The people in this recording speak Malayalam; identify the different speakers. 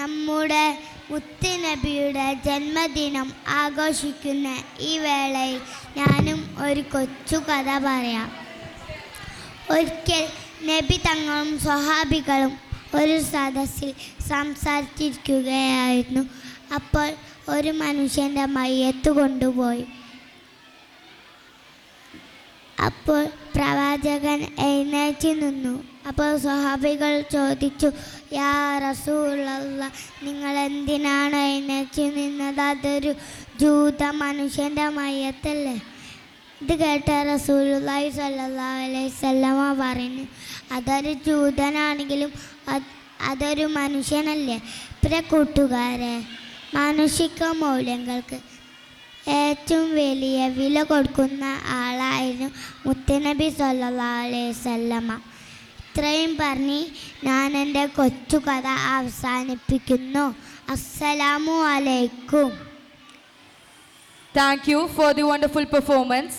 Speaker 1: നമ്മുടെ മുത്തുനബിയുടെ ജന്മദിനം ആഘോഷിക്കുന്ന ഈ വേളയിൽ ഞാനും ഒരു കൊച്ചു കഥ പറയാം. ഒരിക്കൽ നബി തങ്ങളും സ്വഹാബികളും ഒരു സദസ്സിൽ സംസാരിച്ചിരിക്കുകയായിരുന്നു. അപ്പോൾ ഒരു മനുഷ്യൻ്റെ മയ്യത്ത് കൊണ്ടുപോയി. അപ്പോൾ പ്രവാചകൻ എഴുന്നേറ്റ് നിന്നു. അപ്പോൾ സ്വഹാബികൾ ചോദിച്ചു, യാ റസൂലല്ലാഹ്, നിങ്ങൾ എന്തിനാണ് എഴുന്നേറ്റ് നിന്നത്? അതൊരു ജൂത മനുഷ്യൻ്റെ മയ്യത്തല്ലേ? ഇത് കേട്ട റസൂലുള്ളാഹി സ്വല്ലല്ലാഹു അലൈഹി വസല്ലമ പറഞ്ഞു, അതൊരു ജൂതനാണെങ്കിലും അതൊരു മനുഷ്യനല്ലേ? പ്രിയ കൂട്ടുകാരെ, മാനുഷിക മൂല്യങ്ങൾക്ക് ഏറ്റവും വലിയ വില കൊടുക്കുന്ന ആളായിരുന്നു മുത്തുനബി സ്വല്ലല്ലാഹു അലൈഹി വസല്ലമ. ഇത്രയും പറഞ്ഞ് ഞാൻ എൻ്റെ കൊച്ചു കഥ അവസാനിപ്പിക്കുന്നു. അസ്സലാമു അലൈക്കും.
Speaker 2: Thank you for the wonderful performance.